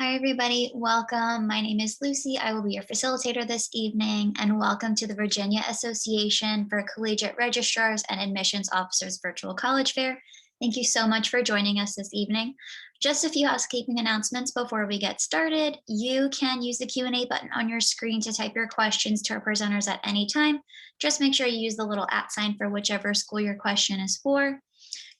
Hi, everybody. Welcome. My name is Lucy. I will be your facilitator this evening, and welcome to the Virginia Association for Collegiate Registrars and Admissions Officers Virtual College Fair. Thank you so much for joining us this evening. Just a few housekeeping announcements before we get started. You can use the Q&A button on your screen to type your questions to our presenters at any time. Just make sure you use the little @ sign for whichever school your question is for.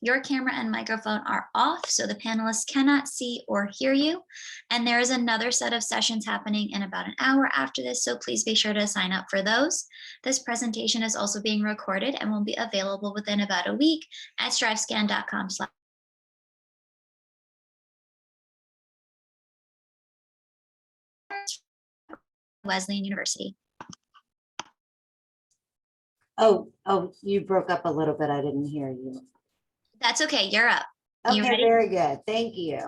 Your camera and microphone are off, so the panelists cannot see or hear you. And there is another set of sessions happening in about an hour after this, so please be sure to sign up for those. This presentation is also being recorded and will be available within about a week at strivescan.com. Wesleyan University. Oh, you broke up a little bit. I didn't hear you. That's okay. You're up. Okay, You ready? very good. Thank you.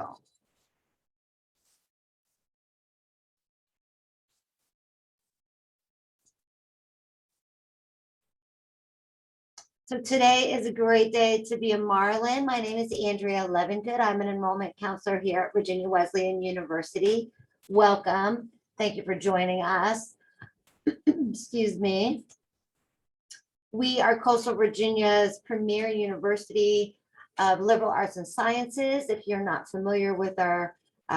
So today is a great day to be a Marlin. My name is Andrea Levengood. I'm an enrollment counselor here at Virginia Wesleyan University. Welcome. Thank you for joining us. Excuse me. We are Coastal Virginia's premier university of liberal arts and sciences. If you're not familiar with our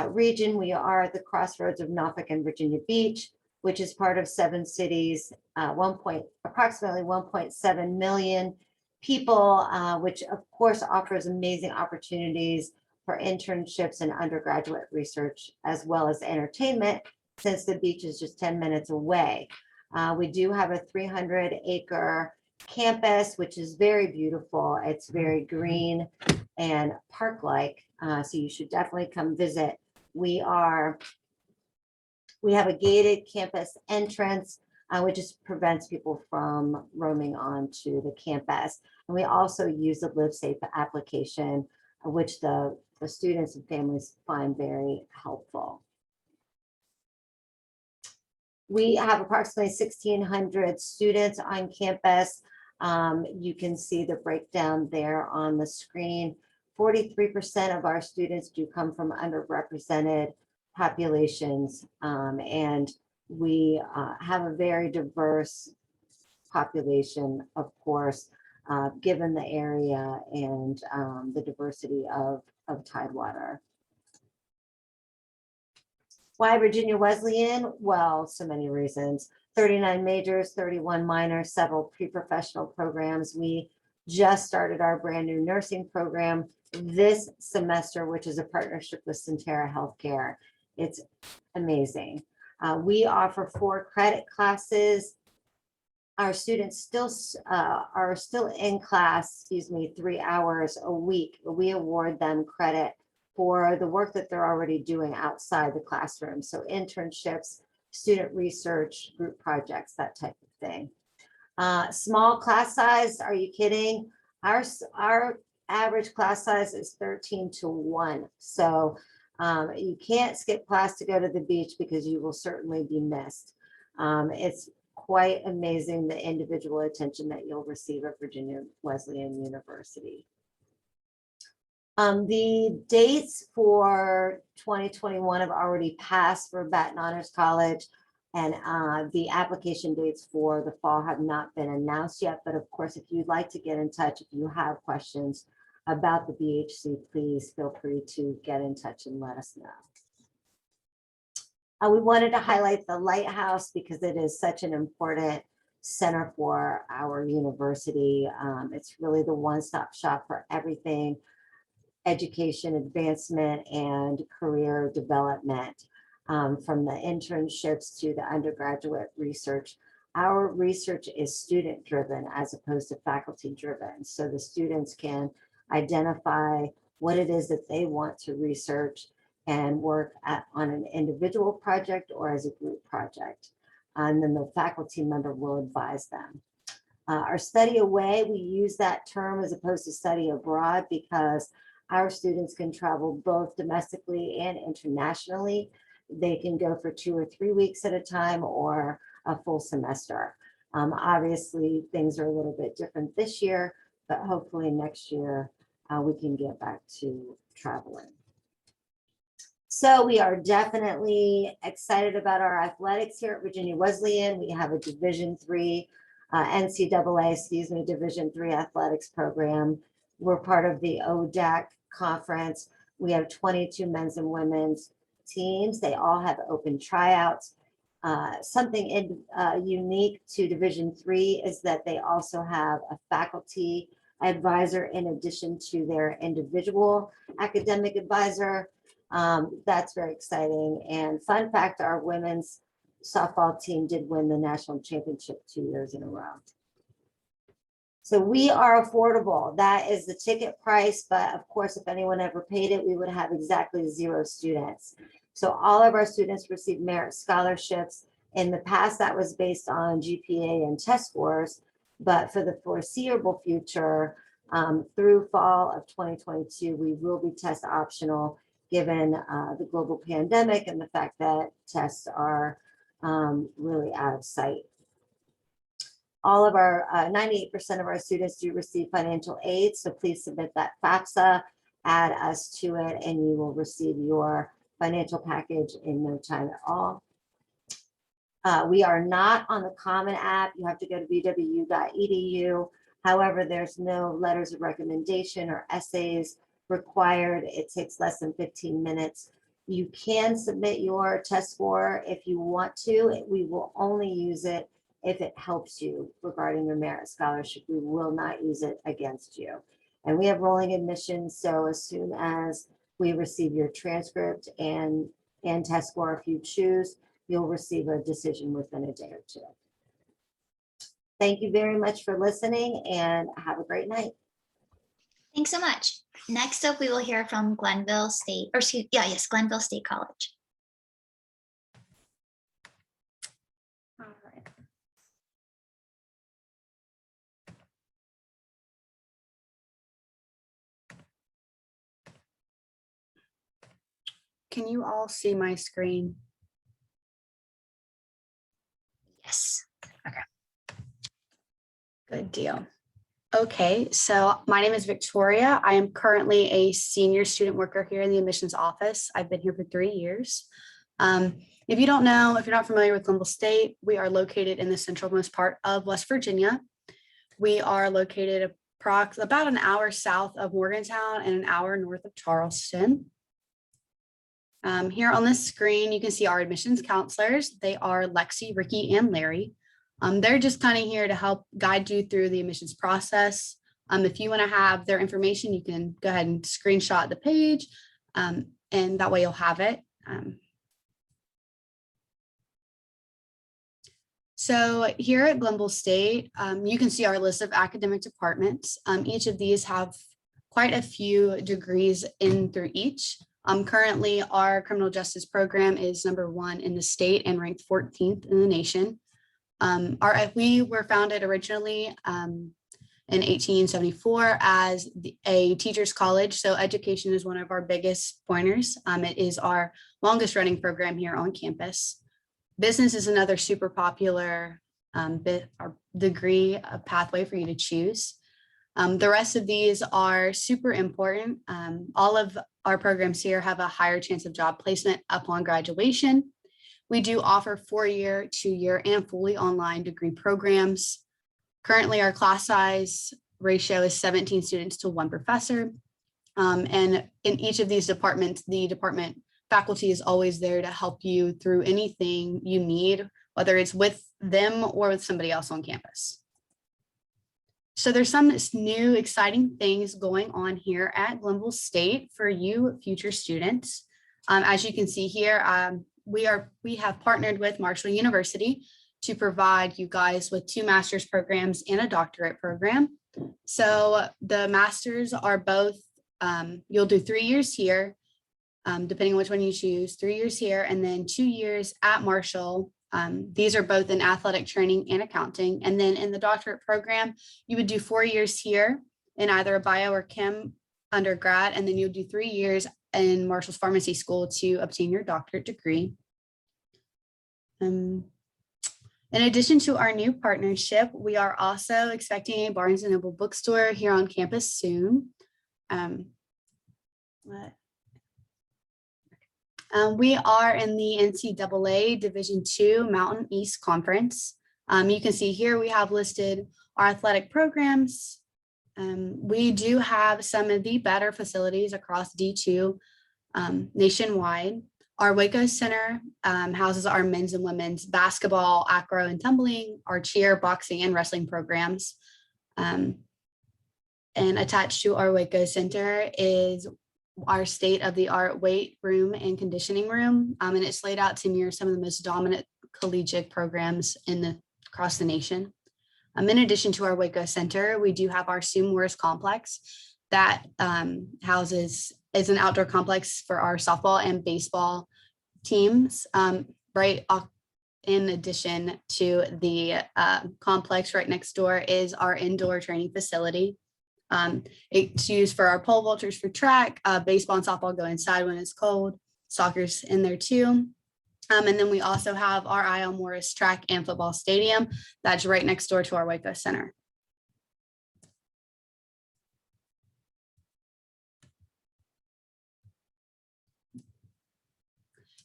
region, we are at the crossroads of Norfolk and Virginia Beach, which is part of 7 cities, approximately 1.7 million people, which of course offers amazing opportunities for internships and undergraduate research, as well as entertainment, since the beach is just 10 minutes away. We do have a 300-acre campus, which is very beautiful. It's very green and park-like, so you should definitely come visit. We have a gated campus entrance, which just prevents people from roaming onto the campus. And we also use the Live Safe application, which the students and families find very helpful. We have approximately 1,600 students on campus. You can see the breakdown there on the screen. 43% of our students do come from underrepresented populations, and we have a very diverse population, of course, given the area and the diversity of Tidewater. Why Virginia Wesleyan? Well, so many reasons. 39 majors, 31 minors, several pre-professional programs. We just started our brand new nursing program this semester, which is a partnership with Centera Healthcare. It's amazing. We offer 4 credit classes. Our students are still in class, 3 hours a week. We award them credit for the work that they're already doing outside the classroom. So internships, student research, group projects, that type of thing. Small class size, are you kidding? Our average class size is 13:1. So you can't skip class to go to the beach because you will certainly be missed. It's quite amazing the individual attention that you'll receive at Virginia Wesleyan University. The dates for 2021 have already passed for Baton Honors College, and the application dates for the fall have not been announced yet. But of course, if you'd like to get in touch, if you have questions about the BHC, please feel free to get in touch and let us know. We wanted to highlight the Lighthouse because it is such an important center for our university. It's really the one-stop shop for everything education, advancement, and career development, from the internships to the undergraduate research. Our research is student-driven as opposed to faculty-driven. So the students can identify what it is that they want to research and work on an individual project or as a group project. And then the faculty member will advise them. Our study away, we use that term as opposed to study abroad because our students can travel both domestically and internationally. They can go for 2 or 3 weeks at a time or a full semester. Obviously, things are a little bit different this year, but hopefully next year we can get back to traveling. So we are definitely excited about our athletics here at Virginia Wesleyan. We have a Division III, NCAA, Division III athletics program. We're part of the ODAC conference. We have 22 men's and women's teams. They all have open tryouts. Something unique to Division III is that they also have a faculty advisor in addition to their individual academic advisor. That's very exciting. And fun fact, our women's softball team did win the national championship 2 years in a row. So we are affordable. That is the ticket price. But of course, if anyone ever paid it, we would have exactly 0 students. So all of our students receive merit scholarships. In the past, that was based on GPA and test scores. But for the foreseeable future, through fall of 2022, we will be test optional given the global pandemic and the fact that tests are really out of sight. All of our 98% of our students do receive financial aid, so please submit that FAFSA, add us to it, and you will receive your financial package in no time at all. We are not on the Common App. You have to go to vwu.edu. However, there's no letters of recommendation or essays required. It takes less than 15 minutes. You can submit your test score if you want to. We will only use it if it helps you regarding your merit scholarship. We will not use it against you. And we have rolling admissions, so as soon as we receive your transcript and test score, if you choose, you'll receive a decision within a day or two. Thank you very much for listening and have a great night. Thanks so much. Next up, we will hear from Glenville State, or Glenville State College. All right. Can you all see my screen? Yes. Okay. Good deal. Okay, so my name is Victoria. I am currently a senior student worker here in the admissions office. I've been here for 3 years. If you don't know, if you're not familiar with Glenville State, we are located in the centralmost part of West Virginia. We are located about an hour south of Morgantown and an hour north of Charleston. Here on this screen, you can see our admissions counselors. They are Lexi, Ricky, and Larry. They're just kind of here to help guide you through the admissions process. If you want to have their information, you can go ahead and screenshot the page, and that way you'll have it. So here at Glenville State, you can see our list of academic departments. Each of these have quite a few degrees in through each. Currently, our criminal justice program is #1 in the state and ranked 14th in the nation. We were founded originally in 1874 as a teacher's college. So education is one of our biggest pointers. It is our longest running program here on campus. Business is another super popular degree, a pathway for you to choose. The rest of these are super important. All of our programs here have a higher chance of job placement upon graduation. We do offer 4-year, 2-year, and fully online degree programs. Currently, our class size ratio is 17 students to 1 professor. And in each of these departments, the department faculty is always there to help you through anything you need, whether it's with them or with somebody else on campus. So there's some new exciting things going on here at Glenville State for you future students. As you can see here, we have partnered with Marshall University to provide you guys with 2 master's programs and a doctorate program. So the masters are both, you'll do 3 years here, depending on which one you choose, 3 years here, and then 2 years at Marshall. These are both in athletic training and accounting. And then in the doctorate program, you would do 4 years here in either a bio or chem undergrad, and then you'll do 3 years in Marshall's pharmacy school to obtain your doctorate degree. In addition to our new partnership, we are also expecting a Barnes & Noble bookstore here on campus soon. We are in the NCAA Division II Mountain East Conference. You can see here we have listed our athletic programs. We do have some of the better facilities across D2 nationwide. Our Waco Center houses our men's and women's basketball, acro, and tumbling, our cheer, boxing, and wrestling programs. And attached to our Waco Center is our state-of-the-art weight room and conditioning room. And it's laid out to mirror some of the most dominant collegiate programs across the nation. In addition to our Waco Center, we do have our Sue Morris Complex that is an outdoor complex for our softball and baseball teams. Right in addition to the complex right next door is our indoor training facility. It's used for our pole vaulters for track, baseball and softball go inside when it's cold, soccer's in there too. And then we also have our I.L. Morris track and football stadium that's right next door to our Waco Center.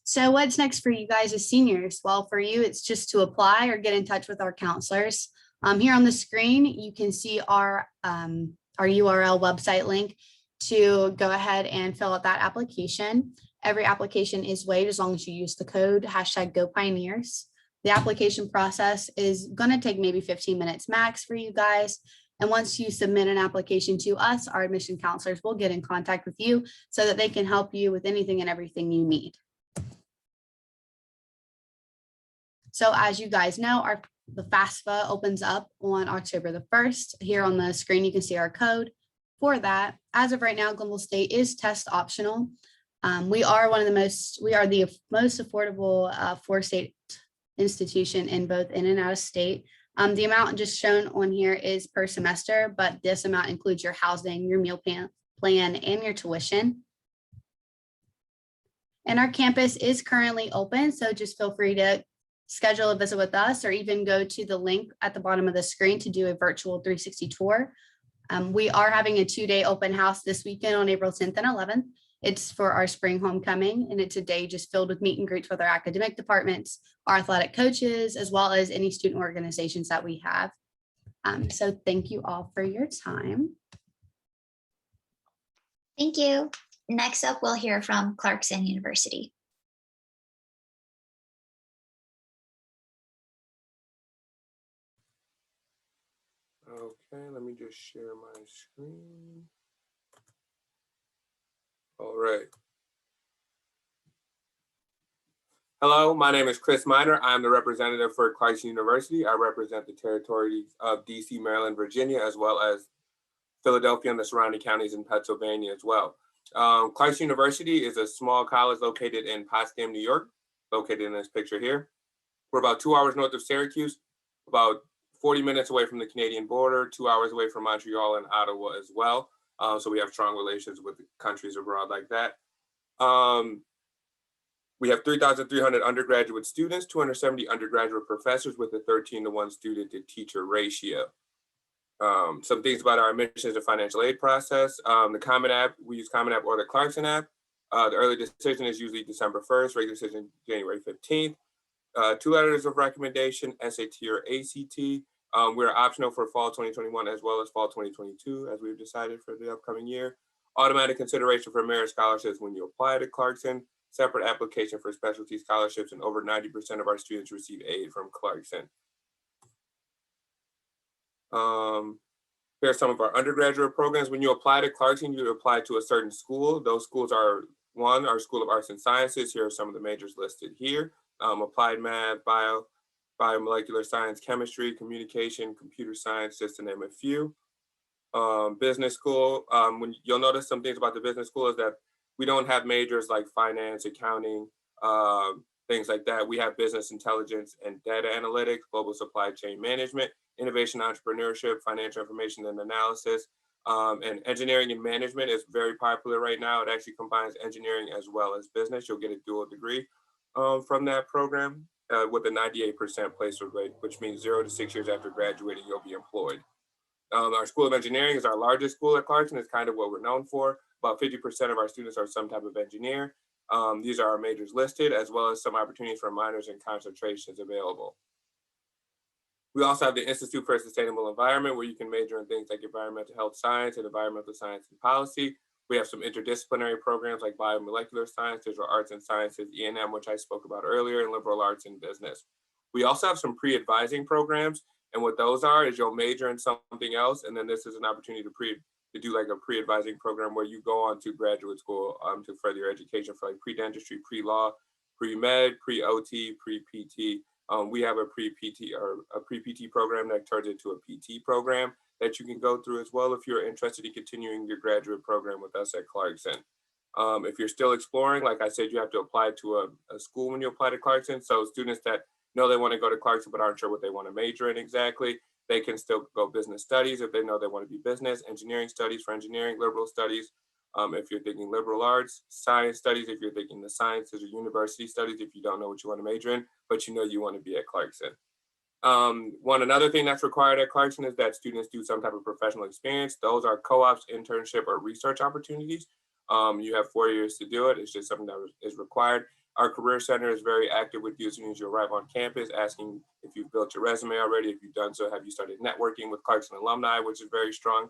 So what's next for you guys as seniors? Well, for you, it's just to apply or get in touch with our counselors. Here on the screen, you can see our URL website link to go ahead and fill out that application. Every application is waived as long as you use the code #GoPioneers. The application process is going to take maybe 15 minutes max for you guys. And once you submit an application to us, our admission counselors will get in contact with you so that they can help you with anything and everything you need. So as you guys know, the FAFSA opens up on October the 1st. Here on the screen, you can see our code for that. As of right now, Glenville State is test optional. We are the most affordable four-state institution in both in and out of state. The amount just shown on here is per semester, but this amount includes your housing, your meal plan, and your tuition. And our campus is currently open, so just feel free to schedule a visit with us or even go to the link at the bottom of the screen to do a virtual 360 tour. We are having a 2-day open house this weekend on April 10th and 11th. It's for our spring homecoming, and it's a day just filled with meet and greets with our academic departments, our athletic coaches, as well as any student organizations that we have. So thank you all for your time. Thank you. Next up, we'll hear from Clarkson University. Okay, let me just share my screen. All right. Hello, my name is Chris Miner. I'm the representative for Clarkson University. I represent the territories of DC, Maryland, Virginia, as well as Philadelphia and the surrounding counties in Pennsylvania as well. Clarkson University is a small college located in Potsdam, New York, located in this picture here. We're about 2 hours north of Syracuse, about 40 minutes away from the Canadian border, 2 hours away from Montreal and Ottawa as well. So we have strong relations with countries abroad like that. We have 3,300 undergraduate students, 270 undergraduate professors with a 13-to-1 student to teacher ratio. Some things about our admissions and financial aid process. The Common App, we use Common App or the Clarkson app. The early decision is usually December 1st, regular decision January 15th. 2 letters of recommendation, SAT or ACT. We're optional for fall 2021 as well as fall 2022, as we've decided for the upcoming year. Automatic consideration for merit scholarships when you apply to Clarkson. Separate application for specialty scholarships, and over 90% of our students receive aid from Clarkson. Here are some of our undergraduate programs. When you apply to Clarkson, you apply to a certain school. Those schools are, one, our School of Arts and Sciences. Here are some of the majors listed here. Applied math, biomolecular science, chemistry, communication, computer science, just to name a few. Business school, when you'll notice some things about the business school is that we don't have majors like finance, accounting, things like that. We have business intelligence and data analytics, global supply chain management, innovation, entrepreneurship, financial information and analysis, and engineering and management is very popular right now. It actually combines engineering as well as business. You'll get a dual degree from that program with a 98% placement rate, which means 0 to 6 years after graduating, you'll be employed. Our School of Engineering is our largest school at Clarkson. It's kind of what we're known for. About 50% of our students are some type of engineer. These are our majors listed, as well as some opportunities for minors and concentrations available. We also have the Institute for a Sustainable Environment, where you can major in things like environmental health science and environmental science and policy. We have some interdisciplinary programs like biomolecular science, digital arts and sciences, E&M, which I spoke about earlier, and liberal arts and business. We also have some pre-advising programs, and what those are is you'll major in something else, and then this is an opportunity to do like a pre-advising program where you go on to graduate school to further your education for like pre-dentistry, pre-law, pre-med, pre-OT, pre-PT. We have a pre-PT or a pre-PT program that turns into a PT program that you can go through as well if you're interested in continuing your graduate program with us at Clarkson. If you're still exploring, like I said, you have to apply to a school when you apply to Clarkson. So students that know they want to go to Clarkson but aren't sure what they want to major in exactly, they can still go business studies if they know they want to be business, engineering studies for engineering, liberal studies. If you're thinking liberal arts, science studies, if you're thinking the sciences or university studies, if you don't know what you want to major in, but you know you want to be at Clarkson. Another thing that's required at Clarkson is that students do some type of professional experience. Those are co-ops, internship, or research opportunities. You have 4 years to do it. It's just something that is required. Our Career Center is very active with you as soon as you arrive on campus, asking if you've built your resume already. If you've done so, have you started networking with Clarkson alumni, which is very strong.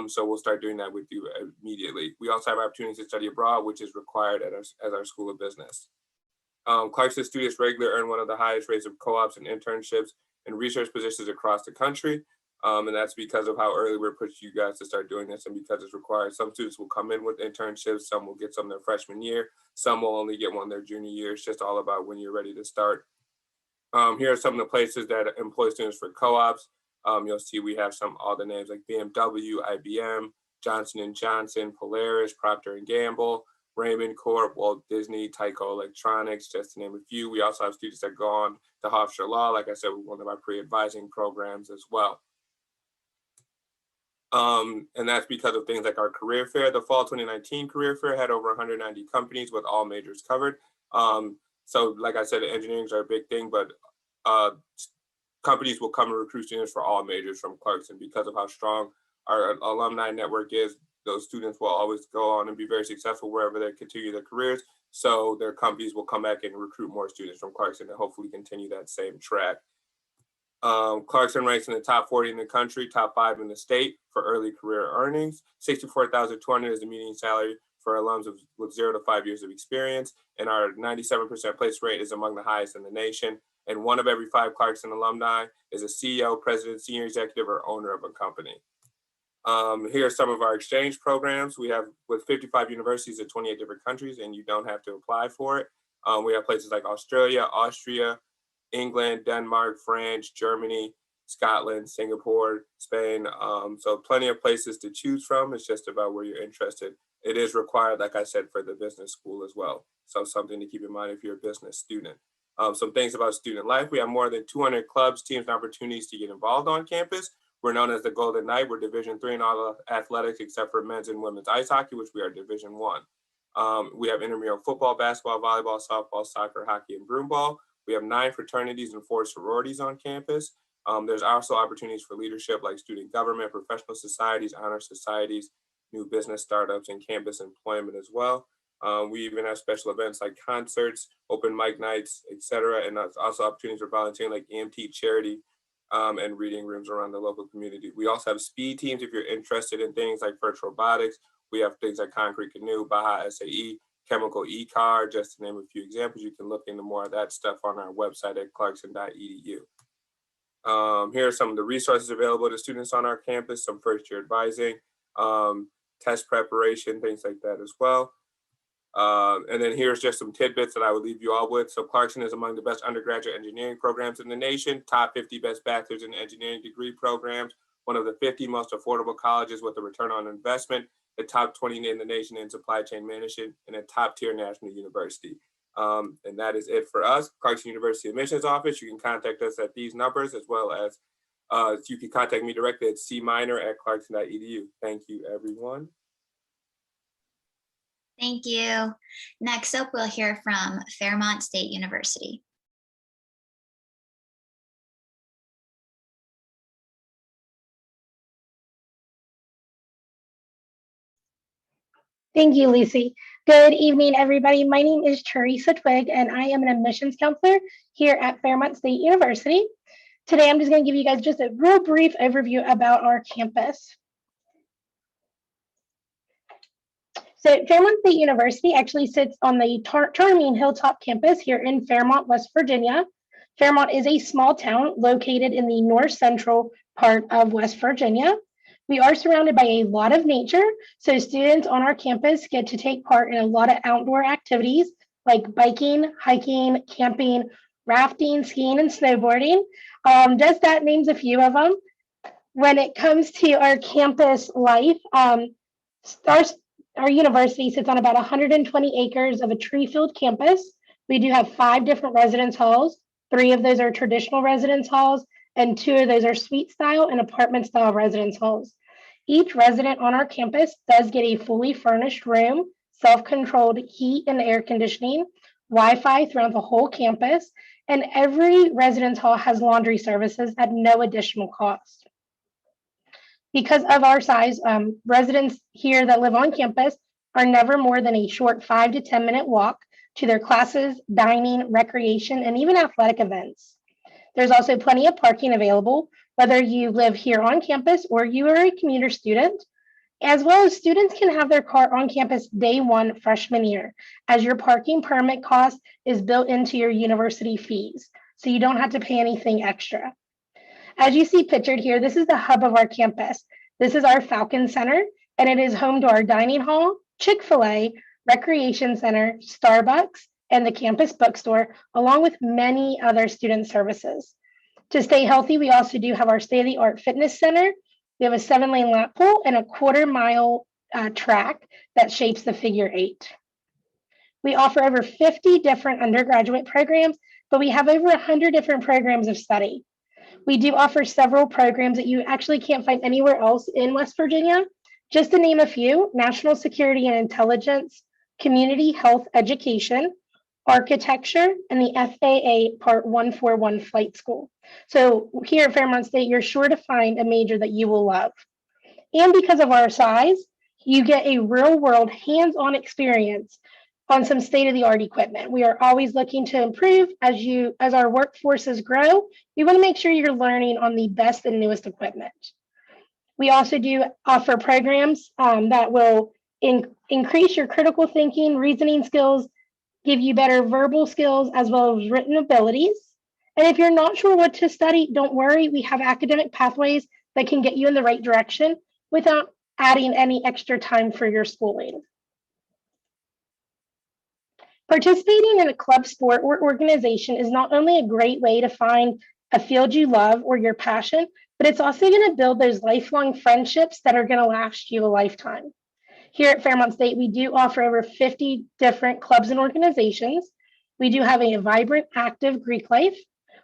So we'll start doing that with you immediately. We also have opportunities to study abroad, which is required at our School of Business. Clarkson students regularly earn one of the highest rates of co-ops and internships and research positions across the country. And that's because of how early we're pushing you guys to start doing this and because it's required. Some students will come in with internships, some will get some their freshman year, some will only get one their junior year. It's just all about when you're ready to start. Here are some of the places that employ students for co-ops. You'll see we have all the names like BMW, IBM, Johnson & Johnson, Polaris, Procter & Gamble, Raymond Corp, Walt Disney, Tyco Electronics, just to name a few. We also have students that go on to Hofstra Law, like I said, one of our pre-advising programs as well. And that's because of things like our career fair. The fall 2019 career fair had over 190 companies with all majors covered. So like I said, engineering are a big thing, but companies will come and recruit students for all majors from Clarkson because of how strong our alumni network is. Those students will always go on and be very successful wherever they continue their careers. So their companies will come back and recruit more students from Clarkson to hopefully continue that same track. Clarkson ranks in the top 40 in the country, top 5 in the state for early career earnings. $64,200 is the median salary for alums with 0 to 5 years of experience. And our 97% place rate is among the highest in the nation. And 1 of every 5 Clarkson alumni is a CEO, president, senior executive, or owner of a company. Here are some of our exchange programs. We have with 55 universities in 28 different countries, and you don't have to apply for it. We have places like Australia, Austria, England, Denmark, France, Germany, Scotland, Singapore, Spain. So plenty of places to choose from. It's just about where you're interested. It is required, like I said, for the business school as well. So something to keep in mind if you're a business student. Some things about student life. We have more than 200 clubs, teams, and opportunities to get involved on campus. We're known as the Golden Knight. We're Division III in all athletics except for men's and women's ice hockey, which we are Division I. We have intramural football, basketball, volleyball, softball, soccer, hockey, and broomball. We have 9 fraternities and 4 sororities on campus. There's also opportunities for leadership like student government, professional societies, honor societies, new business startups, and campus employment as well. We even have special events like concerts, open mic nights, etc. And there's also opportunities for volunteering like EMT charity and reading rooms around the local community. We also have speed teams if you're interested in things like virtual robotics. We have things like concrete canoe, Baja SAE, chemical e-car, just to name a few examples. You can look into more of that stuff on our website at clarkson.edu. Here are some of the resources available to students on our campus, some first year advising, test preparation, things like that as well. And then here's just some tidbits that I would leave you all with. So Clarkson is among the best undergraduate engineering programs in the nation, top 50 best bachelor's in engineering degree programs, one of the 50 most affordable colleges with a return on investment, the top 20 in the nation in supply chain management, and a top tier national university. And that is it for us. Clarkson University Admissions Office, you can contact us at these numbers, as well as you can contact me directly at cminor@clarkson.edu. Thank you, everyone. Thank you. Next up, we'll hear from Fairmont State University. Thank you, Lucy. Good evening, everybody. My name is Teresa Twig, and I am an admissions counselor here at Fairmont State University. Today, I'm just going to give you guys just a real brief overview about our campus. So Fairmont State University actually sits on the charming Hilltop campus here in Fairmont, West Virginia. Fairmont is a small town located in the north central part of West Virginia. We are surrounded by a lot of nature, so students on our campus get to take part in a lot of outdoor activities like biking, hiking, camping, rafting, skiing, and snowboarding. Just that names a few of them. When it comes to our campus life, our university sits on about 120 acres of a tree-filled campus. We do have 5 different residence halls. 3 of those are traditional residence halls, and 2 of those are suite style and apartment style residence halls. Each resident on our campus does get a fully furnished room, self-controlled heat and air conditioning, Wi-Fi throughout the whole campus, and every residence hall has laundry services at no additional cost. Because of our size, residents here that live on campus are never more than a short 5 to 10 minute walk to their classes, dining, recreation, and even athletic events. There's also plenty of parking available, whether you live here on campus or you are a commuter student, as well as students can have their car on campus day 1 freshman year, as your parking permit cost is built into your university fees, so you don't have to pay anything extra. As you see pictured here, this is the hub of our campus. This is our Falcon Center, and it is home to our dining hall, Chick-fil-A, recreation center, Starbucks, and the campus bookstore, along with many other student services. To stay healthy, we also do have our state-of-the-art fitness center. We have a 7-lane lap pool and a 1/4-mile track that shapes the figure 8. We offer over 50 different undergraduate programs, but we have over 100 different programs of study. We do offer several programs that you actually can't find anywhere else in West Virginia. Just to name a few: National Security and Intelligence, Community Health Education, Architecture, and the FAA Part 141 Flight School. So here at Fairmont State, you're sure to find a major that you will love. And because of our size, you get a real-world hands-on experience on some state-of-the-art equipment. We are always looking to improve as our workforces grow. We want to make sure you're learning on the best and newest equipment. We also do offer programs that will increase your critical thinking, reasoning skills, give you better verbal skills as well as written abilities. And if you're not sure what to study, don't worry. We have academic pathways that can get you in the right direction without adding any extra time for your schooling. Participating in a club, sport, or organization is not only a great way to find a field you love or your passion, but it's also going to build those lifelong friendships that are going to last you a lifetime. Here at Fairmont State, we do offer over 50 different clubs and organizations. We do have a vibrant, active Greek life.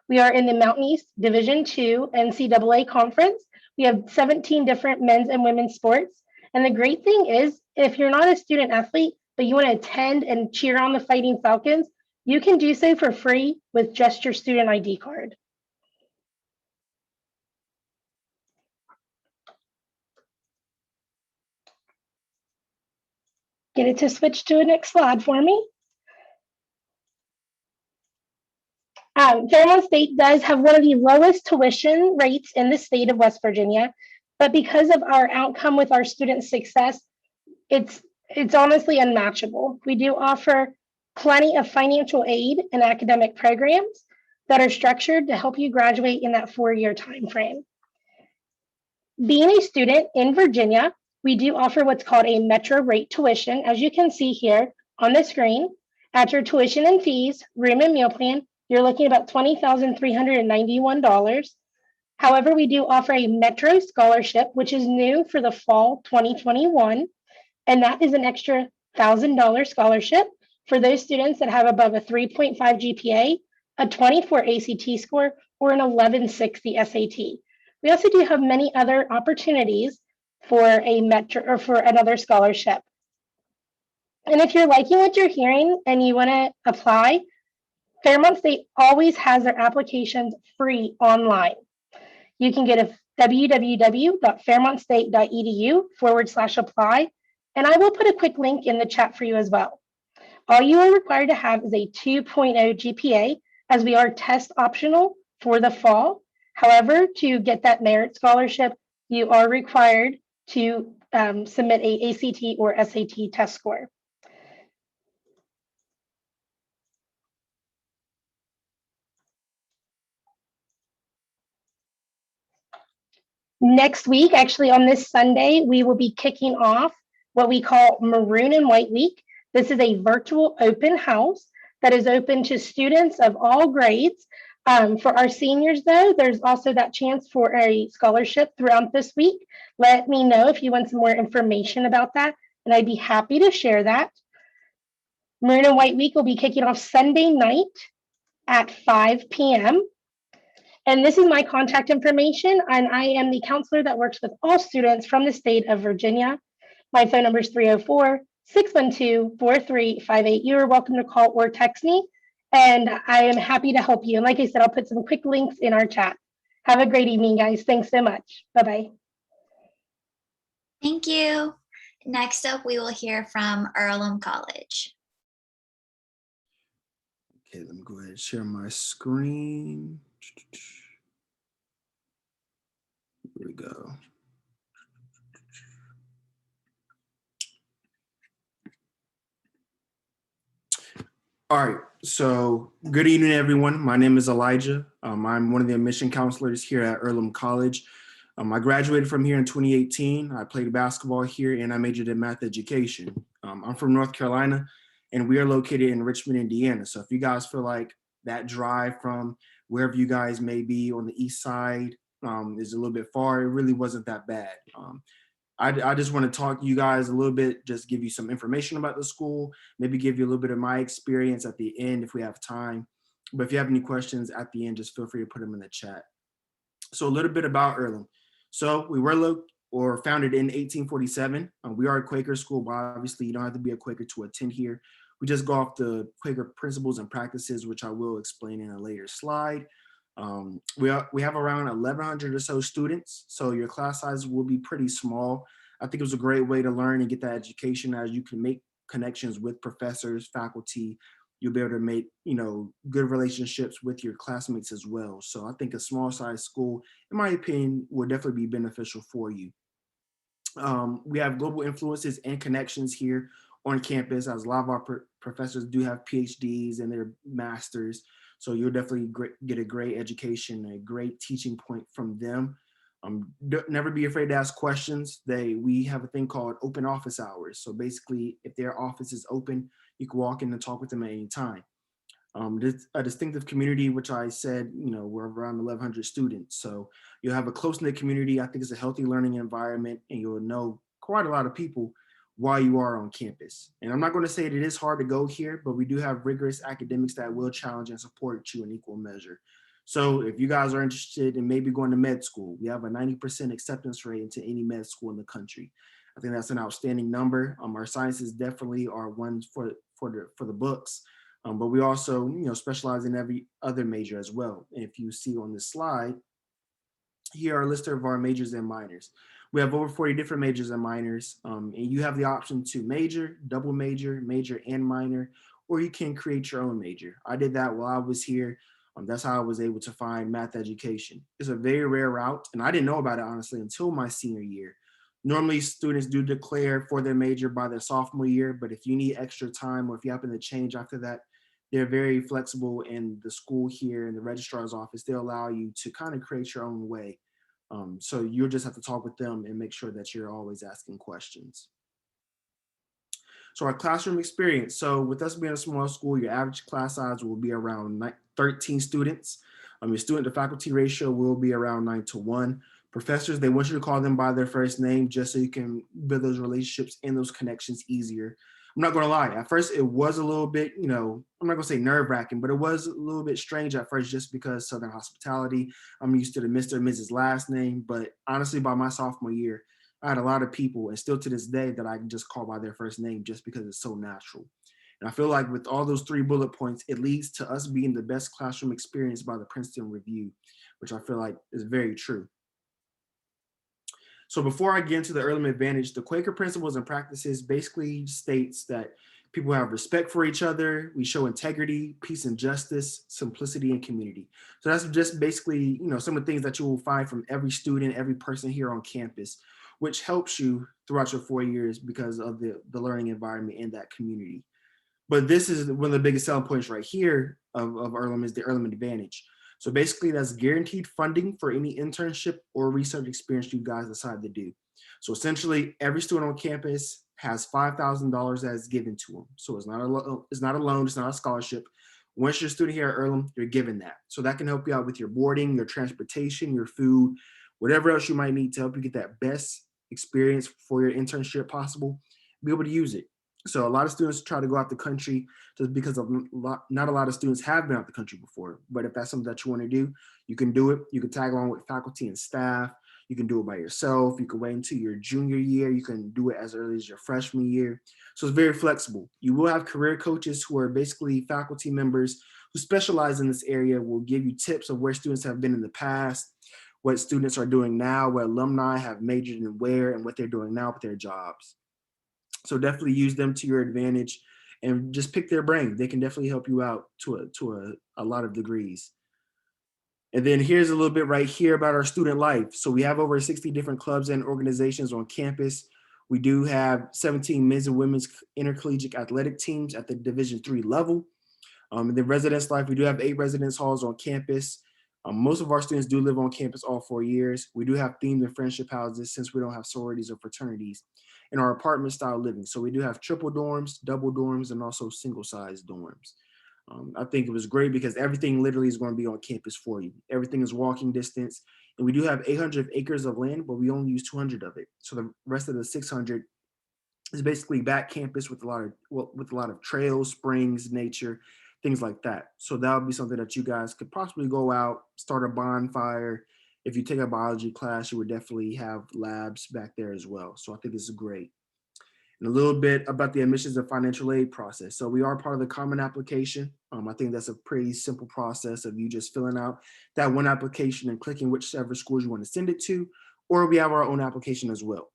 We are in the Mountain East Division II NCAA Conference. We have 17 different men's and women's sports. And the great thing is, if you're not a student athlete, but you want to attend and cheer on the Fighting Falcons, you can do so for free with just your student ID card. Get it to switch to the next slide for me. Fairmont State does have one of the lowest tuition rates in the state of West Virginia, but because of our outcome with our student success, it's honestly unmatchable. We do offer plenty of financial aid and academic programs that are structured to help you graduate in that 4-year time frame. Being a student in Virginia, we do offer what's called a metro rate tuition, as you can see here on the screen. At your tuition and fees, room and meal plan, you're looking at about $20,391. However, we do offer a Metro Scholarship, which is new for the fall 2021, and that is an extra $1,000 scholarship for those students that have above a 3.5 GPA, a 24 ACT score, or an 1160 SAT. We also do have many other opportunities for a Metro or for another scholarship. And if you're liking what you're hearing and you want to apply, Fairmont State always has their applications free online. You can get a www.fairmontstate.edu/apply, And I will put a quick link in the chat for you as well. All you are required to have is a 2.0 GPA, as we are test optional for the fall. However, to get that merit scholarship, you are required to submit a ACT or SAT test score. Next week, actually on this Sunday, we will be kicking off what we call Maroon and White Week. This is a virtual open house that is open to students of all grades. For our seniors, though, there's also that chance for a scholarship throughout this week. Let me know if you want some more information about that, and I'd be happy to share that. Maroon and White Week will be kicking off Sunday night at 5 p.m. And this is my contact information, and I am the counselor that works with all students from the state of Virginia. My phone number is 304-612-4358. You are welcome to call or text me, and I am happy to help you. And like I said, I'll put some quick links in our chat. Have a great evening, guys. Thanks so much. Bye-bye. Thank you. Next up, we will hear from Earlham College. Okay, let me go ahead and share my screen. Here we go. All right, so good evening, everyone. My name is Elijah. I'm one of the admission counselors here at Earlham College. I graduated from here in 2018. I played basketball here and I majored in math education. I'm from North Carolina and we are located in Richmond, Indiana. So if you guys feel like that drive from wherever you guys may be on the east side is a little bit far, it really wasn't that bad. I just want to talk to you guys a little bit, just give you some information about the school, maybe give you a little bit of my experience at the end if we have time. But if you have any questions at the end, just feel free to put them in the chat. So a little bit about Earlham. So we were founded in 1847. We are a Quaker school, but obviously you don't have to be a Quaker to attend here. We just go off the Quaker principles and practices, which I will explain in a later slide. We have around 1,100 or so students, so your class size will be pretty small. I think it was a great way to learn and get that education, as you can make connections with professors, faculty. You'll be able to make, good relationships with your classmates as well. So I think a small size school, in my opinion, will definitely be beneficial for you. We have global influences and connections here on campus, as a lot of our professors do have PhDs and their masters. So you'll definitely get a great education, a great teaching point from them. Never be afraid to ask questions. We have a thing called open office hours. So basically, if their office is open, you can walk in and talk with them at any time. There's a distinctive community, which I said, we're around 1,100 students. So you'll have a close-knit community. I think it's a healthy learning environment, and you'll know quite a lot of people while you are on campus. And I'm not going to say that it is hard to go here, but we do have rigorous academics that will challenge and support you in equal measure. So if you guys are interested in maybe going to med school, we have a 90% acceptance rate into any med school in the country. I think that's an outstanding number. Our sciences definitely are ones for the books, but we also specialize in every other major as well. And if you see on this slide, here are a list of our majors and minors. We have over 40 different majors and minors, and you have the option to major, double major, major and minor, or you can create your own major. I did that while I was here. That's how I was able to find math education. It's a very rare route, and I didn't know about it, honestly, until my senior year. Normally, students do declare for their major by their sophomore year, but if you need extra time or if you happen to change after that, they're very flexible in the school here in the registrar's office. They'll allow you to kind of create your own way. So you'll just have to talk with them and make sure that you're always asking questions. So our classroom experience. So with us being a small school, your average class size will be around 13 students. Your student to faculty ratio will be around 9:1. Professors, they want you to call them by their first name just so you can build those relationships and those connections easier. I'm not gonna lie, at first it was a little bit, I'm not gonna say nerve wracking, but it was a little bit strange at first just because Southern hospitality, I'm used to the Mr. and Mrs. last name, but honestly by my sophomore year, I had a lot of people, and still to this day, that I can just call by their first name just because it's so natural. And I feel like with all those 3 bullet points, it leads to us being the best classroom experience by the Princeton Review, which I feel like is very true. So before I get into the Earlham Advantage, the Quaker principles and practices basically states that people have respect for each other. We show integrity, peace and justice, simplicity and community. So that's just basically, some of the things that you will find from every student, every person here on campus, which helps you throughout your 4 years because of the learning environment in that community. But this is one of the biggest selling points right here of Earlham is the Earlham Advantage. So basically that's guaranteed funding for any internship or research experience you guys decide to do. So essentially every student on campus has $5,000 that's given to them. So it's not a loan, it's not a scholarship. Once you're a student here at Earlham, you're given that. So that can help you out with your boarding, your transportation, your food, whatever else you might need to help you get that best experience for your internship possible, be able to use it. So a lot of students try to go out the country just because not a lot of students have been out the country before. But if that's something that you want to do, you can do it. You can tag along with faculty and staff. You can do it by yourself. You can wait until your junior year. You can do it as early as your freshman year. So it's very flexible. You will have career coaches who are basically faculty members who specialize in this area, will give you tips of where students have been in the past, what students are doing now, what alumni have majored in where, and what they're doing now with their jobs. So definitely use them to your advantage and just pick their brain. They can definitely help you out to a lot of degrees. And then here's a little bit right here about our student life. So we have over 60 different clubs and organizations on campus. We do have 17 men's and women's intercollegiate athletic teams at the Division III level. And then residence life, we do have 8 residence halls on campus. Most of our students do live on campus all 4 years. We do have themed and friendship houses since we don't have sororities or fraternities in our apartment style living. So we do have triple dorms, double dorms, and also single size dorms. I think it was great because everything literally is going to be on campus for you. Everything is walking distance. And we do have 800 acres of land, but we only use 200 of it. So the rest of the 600 is basically back campus with a lot of trails, springs, nature, things like that. So that would be something that you guys could possibly go out, start a bonfire. If you take a biology class, you would definitely have labs back there as well. So I think this is great. And a little bit about the admissions and financial aid process. So we are part of the common application. I think that's a pretty simple process of you just filling out that one application and clicking whichever schools you want to send it to, or we have our own application as well.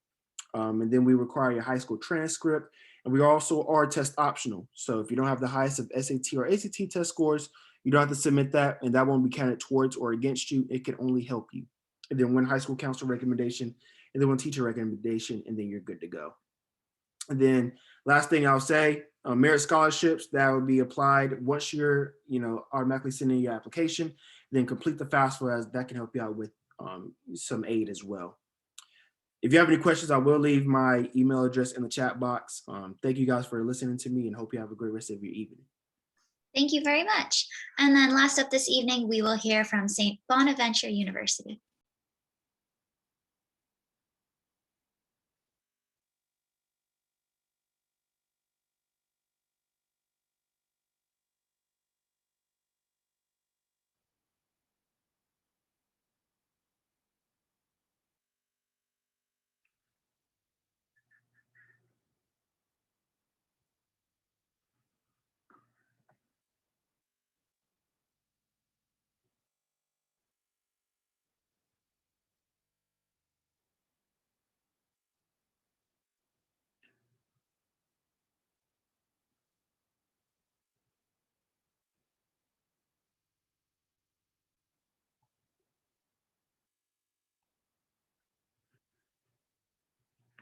And then we require your high school transcript, and we also are test optional. So if you don't have the highest of SAT or ACT test scores, you don't have to submit that, and that won't be counted towards or against you. It can only help you. And then one high school counselor recommendation, and then one teacher recommendation, and then you're good to go. And then last thing I'll say, merit scholarships that will be applied once you're, automatically sending your application. Then complete the FAFSA, as that can help you out with some aid as well. If you have any questions, I will leave my email address in the chat box. Thank you guys for listening to me, and hope you have a great rest of your evening. Thank you very much. And then last up this evening, we will hear from St. Bonaventure University.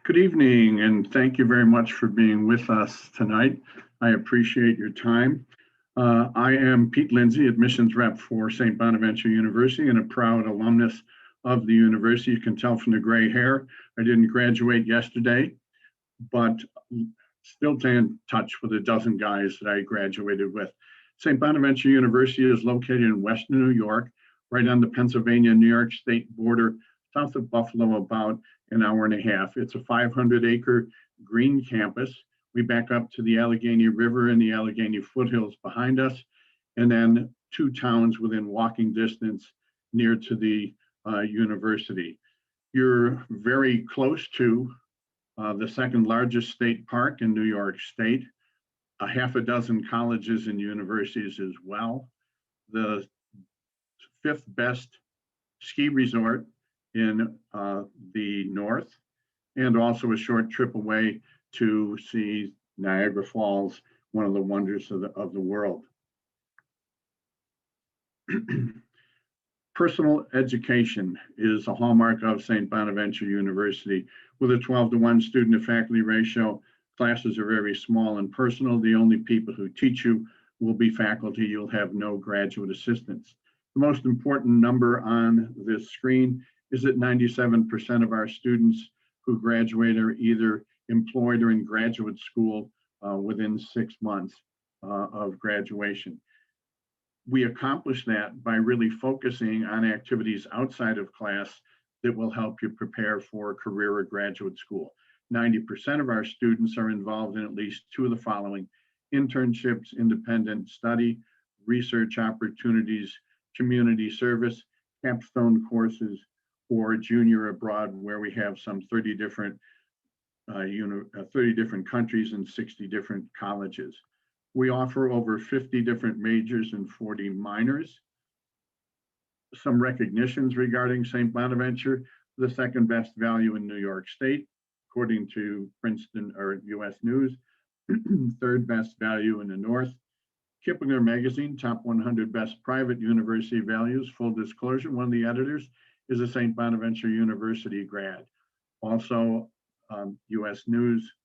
Good evening, and thank you very much for being with us tonight. I appreciate your time. I am Pete Lindsay, admissions rep for St. Bonaventure University and a proud alumnus of the university. You can tell from the gray hair. I didn't graduate yesterday, but still stay in touch with a dozen guys that I graduated with. St. Bonaventure University is located in Western New York, right on the Pennsylvania-New York State border, south of Buffalo, about an hour and a half. It's a 500-acre green campus. We back up to the Allegheny River and the Allegheny foothills behind us, and then 2 towns within walking distance near to the university. You're very close to the second largest state park in New York State, a half a dozen colleges and universities as well, the 5th best ski resort in the north, and also a short trip away to see Niagara Falls, one of the wonders of the world. Personal education is a hallmark of St. Bonaventure University. With a 12-to-1 student to faculty ratio, classes are very small and personal. The only people who teach you will be faculty. You'll have no graduate assistants. The most important number on this screen is that 97% of our students who graduate are either employed or in graduate school within 6 months of graduation. We accomplish that by really focusing on activities outside of class that will help you prepare for career or graduate school. 90% of our students are involved in at least 2 of the following: internships, independent study, research opportunities, community service, capstone courses, or junior abroad, where we have some 30 different countries and 60 different colleges. We offer over 50 different majors and 40 minors. Some recognitions regarding St. Bonaventure: the second best value in New York State, according to Princeton or US News, third best value in the North. Kiplinger Magazine, top 100 best private university values. Full disclosure, one of the editors is a St. Bonaventure University grad. Also, US News,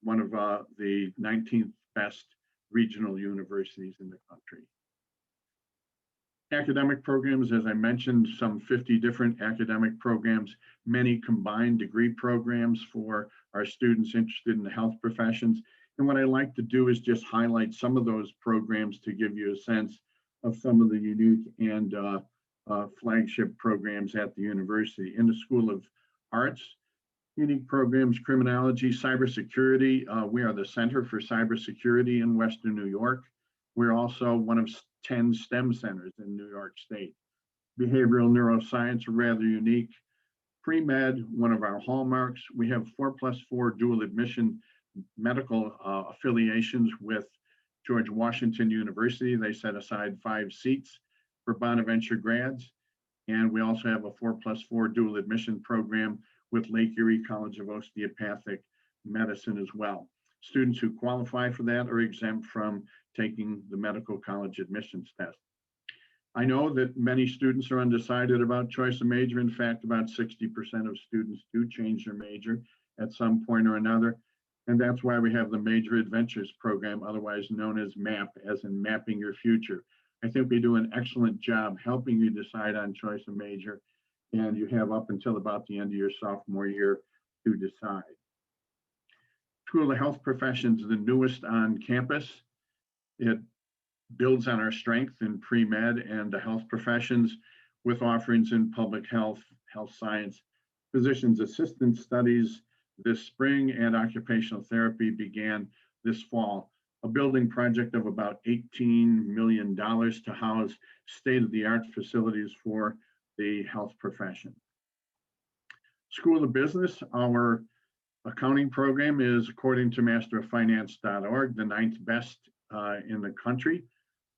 one of the 19th best regional universities in the country. Academic programs, as I mentioned, some 50 different academic programs, many combined degree programs for our students interested in the health professions. And what I like to do is just highlight some of those programs to give you a sense of some of the unique and flagship programs at the university. In the School of Arts, unique programs: criminology, cybersecurity. We are the Center for Cybersecurity in Western New York. We're also one of 10 STEM centers in New York State. Behavioral neuroscience, rather unique. Pre-med, one of our hallmarks. We have 4+4 dual admission medical affiliations with George Washington University. They set aside 5 seats for Bonaventure grads. And we also have a 4+4 dual admission program with Lake Erie College of Osteopathic Medicine as well. Students who qualify for that are exempt from taking the medical college admissions test. I know that many students are undecided about choice of major. In fact, about 60% of students do change their major at some point or another. And that's why we have the Major Adventures program, otherwise known as MAP, as in mapping your future. I think we do an excellent job helping you decide on choice of major, and you have up until about the end of your sophomore year to decide. School of Health Professions is the newest on campus. It builds on our strength in pre-med and the health professions with offerings in public health, health science, physician's assistant studies this spring, and occupational therapy began this fall. A building project of about $18 million to house state-of-the-art facilities for the health profession. School of Business, our accounting program is, according to masteroffinance.org, the 9th best in the country.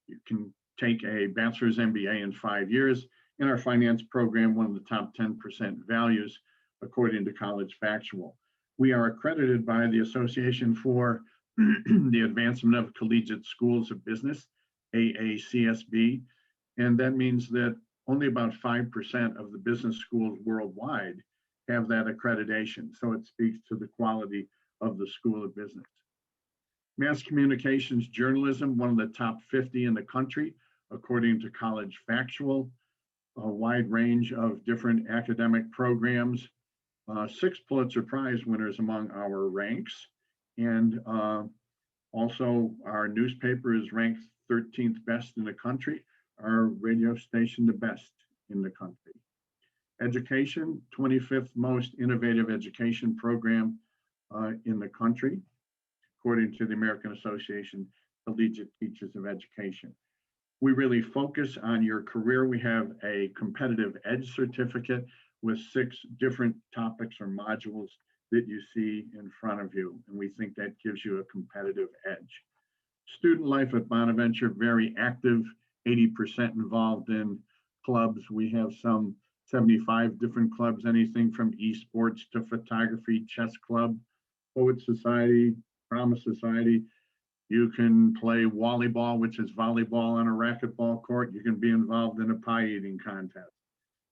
You can take a bachelor's MBA in 5 years. In our finance program, one of the top 10% values, according to College Factual. We are accredited by the Association for the Advancement of Collegiate Schools of Business, AACSB, and that means that only about 5% of the business schools worldwide have that accreditation. So it speaks to the quality of the School of Business. Mass communications journalism, one of the top 50 in the country, according to College Factual. A wide range of different academic programs. 6 Pulitzer Prize winners among our ranks. And also our newspaper is ranked 13th best in the country. Our radio station, the best in the country. Education, 25th most innovative education program in the country, according to the American Association of Collegiate Teachers of Education. We really focus on your career. We have a competitive edge certificate with 6 different topics or modules that you see in front of you. And we think that gives you a competitive edge. Student life at Bonaventure, very active, 80% involved in clubs. We have some 75 different clubs, anything from esports to photography, chess club, poet society, drama society. You can play volleyball, which is volleyball on a racquetball court. You can be involved in a pie eating contest.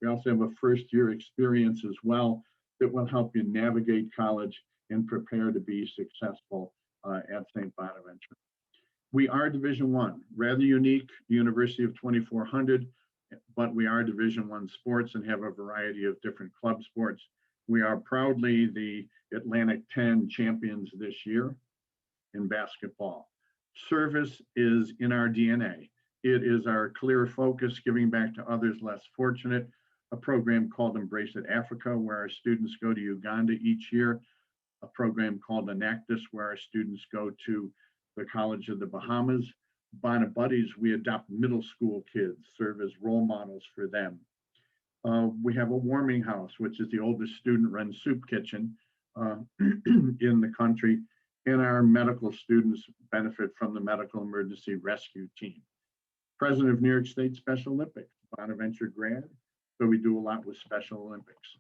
We also have a first-year experience as well that will help you navigate college and prepare to be successful at St. Bonaventure. We are Division I, rather unique, University of 2,400, but we are Division I sports and have a variety of different club sports. We are proudly the Atlantic 10 champions this year in basketball. Service is in our DNA. It is our clear focus, giving back to others less fortunate. A program called Embrace It Africa, where our students go to Uganda each year. A program called Enactus, where our students go to the College of the Bahamas. Bonnet Buddies, we adopt middle school kids, serve as role models for them. We have a warming house, which is the oldest student-run soup kitchen in the country. And our medical students benefit from the medical emergency rescue team. President of New York State Special Olympics, Bonaventure grad, so we do a lot with Special Olympics.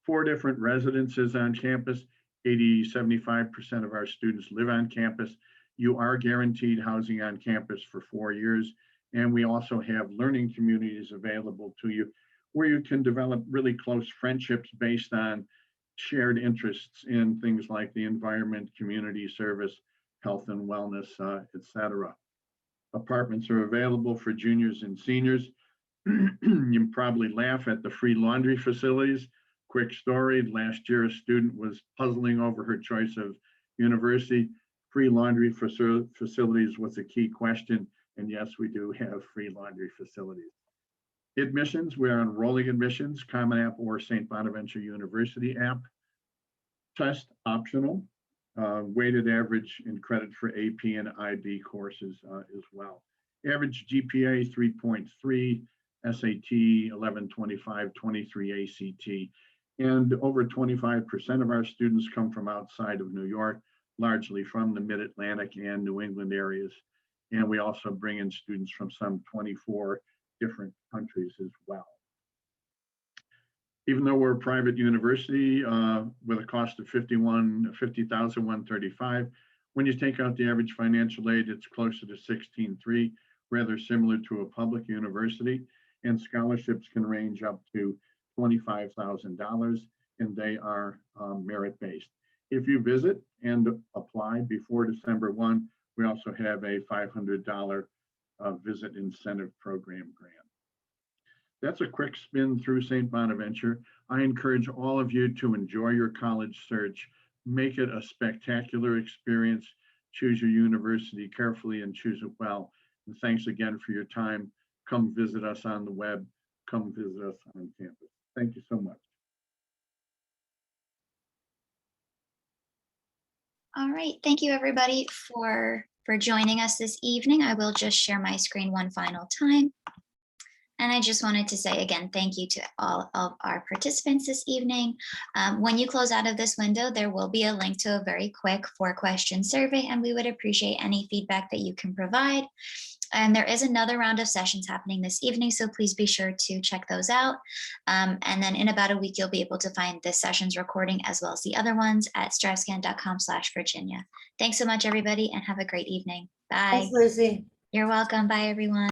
4 different residences on campus, 75% of our students live on campus. You are guaranteed housing on campus for 4 years. And we also have learning communities available to you where you can develop really close friendships based on shared interests in things like the environment, community service, health and wellness, etc. Apartments are available for juniors and seniors. You probably laugh at the free laundry facilities. Quick story, last year a student was puzzling over her choice of university. Free laundry facilities was a key question. And yes, we do have free laundry facilities. Admissions, we are on rolling admissions, Common App or St. Bonaventure University app. Test optional, weighted average in credit for AP and IB courses as well. Average GPA 3.3, SAT 1125, 23 ACT. And over 25% of our students come from outside of New York, largely from the Mid-Atlantic and New England areas. And we also bring in students from some 24 different countries as well. Even though we're a private university with a cost of $50,135, when you take out the average financial aid, it's closer to $16,300, rather similar to a public university. And scholarships can range up to $25,000, and they are merit-based. If you visit and apply before December 1, we also have a $500 visit incentive program grant. That's a quick spin through St. Bonaventure. I encourage all of you to enjoy your college search. Make it a spectacular experience. Choose your university carefully and choose it well. And thanks again for your time. Come visit us on the web. Come visit us on campus. Thank you so much. All right, thank you everybody for joining us this evening. I will just share my screen one final time. And I just wanted to say again, thank you to all of our participants this evening. When you close out of this window, there will be a link to a very quick 4-question survey, and we would appreciate any feedback that you can provide. And there is another round of sessions happening this evening, so please be sure to check those out. And then in about a week, you'll be able to find this session's recording as well as the other ones at strivescan.com/Virginia. Thanks so much, everybody, and have a great evening. Bye. Thanks, Lucy. You're welcome. Bye, everyone.